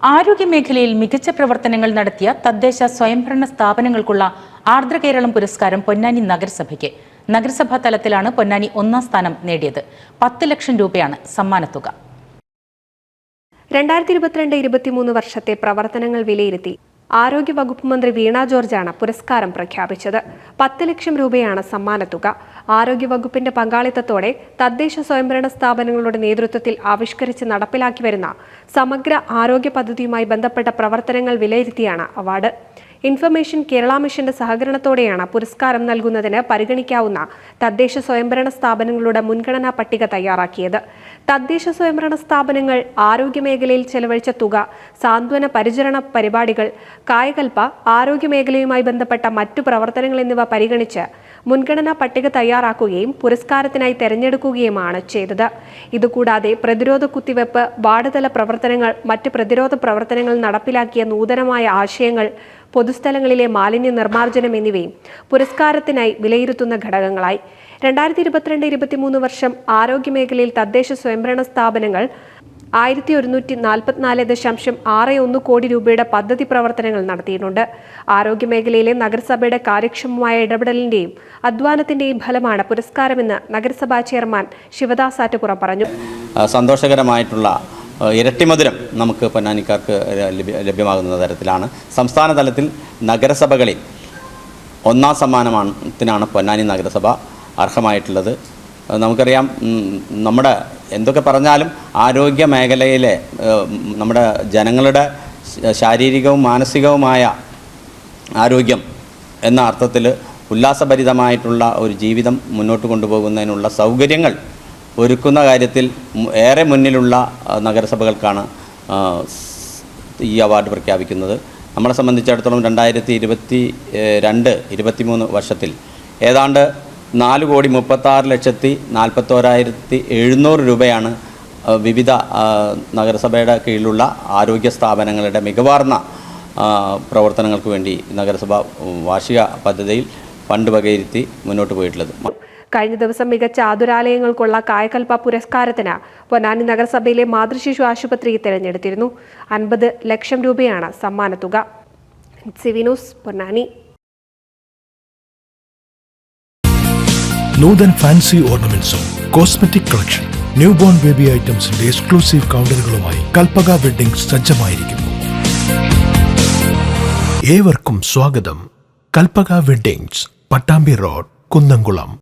ആരോഗ്യമേഖലയിൽ മികച്ച പ്രവർത്തനങ്ങൾ നടത്തിയ തദ്ദേശ സ്വയംഭരണ സ്ഥാപനങ്ങൾക്കുള്ള ആർദ്ര കേരളം പുരസ്കാരം പൊന്നാനി നഗരസഭയ്ക്ക്. നഗരസഭാ തലത്തിലാണ് പൊന്നാനി ഒന്നാം സ്ഥാനം നേടിയത്. 10 ലക്ഷം രൂപയാണ് സമ്മാനത്തുക. 2022-23 വർഷത്തെ പ്രവർത്തനങ്ങൾ വിലയിരുത്തി ആരോഗ്യ വകുപ്പ് മന്ത്രി വീണ ജോർജാണ് പുരസ്കാരം പ്രഖ്യാപിച്ചത്. 10 ലക്ഷം രൂപയാണ് സമ്മാനത്തുക. ആരോഗ്യ വകുപ്പിന്റെ പങ്കാളിത്തത്തോടെ തദ്ദേശ സ്വയംഭരണ സ്ഥാപനങ്ങളുടെ നേതൃത്വത്തിൽ ആവിഷ്കരിച്ച് നടപ്പിലാക്കി വരുന്ന സമഗ്ര ആരോഗ്യ പദ്ധതിയുമായി ബന്ധപ്പെട്ട പ്രവർത്തനങ്ങൾ വിലയിരുത്തിയാണ് അവാർഡ്. ഇൻഫർമേഷൻ കേരള മിഷന്റെ സഹകരണത്തോടെയാണ് പുരസ്കാരം നൽകുന്നതിന് പരിഗണിക്കാവുന്ന തദ്ദേശ സ്വയംഭരണ സ്ഥാപനങ്ങളുടെ മുൻഗണനാ പട്ടിക തയ്യാറാക്കിയത്. തദ്ദേശ സ്വയംഭരണ സ്ഥാപനങ്ങൾ ആരോഗ്യമേഖലയിൽ ചെലവഴിച്ച തുക, സാന്ത്വന പരിചരണ പരിപാടികൾ, കായകൽപ്പ, ആരോഗ്യമേഖലയുമായി ബന്ധപ്പെട്ട മറ്റു പ്രവർത്തനങ്ങൾ എന്നിവ പരിഗണിച്ച് മുൻഗണനാ പട്ടിക തയ്യാറാക്കുകയും പുരസ്കാരത്തിനായി തെരഞ്ഞെടുക്കുകയുമാണ് ചെയ്തത്. ഇതുകൂടാതെ പ്രതിരോധ കുത്തിവെപ്പ്, വാർഡ് തല പ്രവർത്തനങ്ങൾ, മറ്റ് പ്രതിരോധ പ്രവർത്തനങ്ങൾ നടപ്പിലാക്കിയ നൂതനമായ ആശയങ്ങൾ, പൊതുസ്ഥലങ്ങളിലെ മാലിന്യ നിർമ്മാർജ്ജനം എന്നിവയും പുരസ്കാരത്തിനായി വിലയിരുത്തുന്ന ഘടകങ്ങളായി. 2022-23 വർഷം ആരോഗ്യമേഖലയിൽ തദ്ദേശ സ്വയംഭരണ സ്ഥാപനങ്ങൾ 1144.61 കോടി രൂപയുടെ പദ്ധതി പ്രവർത്തനങ്ങൾ നടത്തിയിട്ടുണ്ട്. ആരോഗ്യമേഖലയിലെ നഗരസഭയുടെ കാര്യക്ഷമമായ ഇടപെടലിന്റെയും അധ്വാനത്തിന്റെയും ഫലമാണ് പുരസ്കാരമെന്ന് നഗരസഭാ ചെയർമാൻ ശിവദാസ് ആറ്റുപുറം പറഞ്ഞു. സന്തോഷകരമായിട്ടുള്ള ഇരട്ടി മധുരം നമുക്ക് പൊന്നാനിക്കാർക്ക് ലഭ്യമാകുന്ന തരത്തിലാണ് സംസ്ഥാന തലത്തിൽ നഗരസഭകളിൽ ഒന്നാം സമ്മാനത്തിനാണ് പൊന്നാനി നഗരസഭ അർഹമായിട്ടുള്ളത്. നമുക്കറിയാം, നമ്മുടെ എന്തൊക്കെ പറഞ്ഞാലും ആരോഗ്യ മേഖലയിലെ നമ്മുടെ ജനങ്ങളുടെ ശാരീരികവും മാനസികവുമായ ആരോഗ്യം എന്ന അർത്ഥത്തിൽ ഉല്ലാസഭരിതമായിട്ടുള്ള ഒരു ജീവിതം മുന്നോട്ട് കൊണ്ടുപോകുന്നതിനുള്ള സൗകര്യങ്ങൾ ഒരുക്കുന്ന കാര്യത്തിൽ ഏറെ മുന്നിലുള്ള നഗരസഭകൾക്കാണ് ഈ അവാർഡ് പ്രഖ്യാപിക്കുന്നത്. നമ്മളെ സംബന്ധിച്ചിടത്തോളം 2022-23 വർഷത്തിൽ ഏതാണ്ട് 4,36,41,700 രൂപയാണ് വിവിധ നഗരസഭയുടെ കീഴിലുള്ള ആരോഗ്യ സ്ഥാപനങ്ങളുടെ മികവാർന്ന പ്രവർത്തനങ്ങൾക്ക് വേണ്ടി നഗരസഭ വാർഷിക പദ്ധതിയിൽ ഫണ്ട് വകയിരുത്തി മുന്നോട്ട് പോയിട്ടുള്ളത്. കഴിഞ്ഞ ദിവസം മികച്ച ആതുരാലയങ്ങൾക്കുള്ള കായകൽപ്പ പുരസ്കാരത്തിന് പൊന്നാനി നഗരസഭയിലെ മാതൃശിശു ആശുപത്രി തിരഞ്ഞെടുത്തിരുന്നു. 50 ലക്ഷം രൂപയാണ് സമ്മാനത്തുക. സിവിനൂസ് പൊന്നാനി. നൂതൻ ഫാൻസി ഓർണമെന്റ്സും cosmetic collection, new born baby ഐറ്റംസിന്റെ എക്സ്ക്ലൂസീവ് കൗണ്ടറുകളുമായി കൽപ്പക വെഡ്ഡിംഗ്സ് സജ്ജമായിരിക്കുന്നു. ഏവർക്കും സ്വാഗതം. Kalpaka weddings, Pattambi road, Kunnamkulam.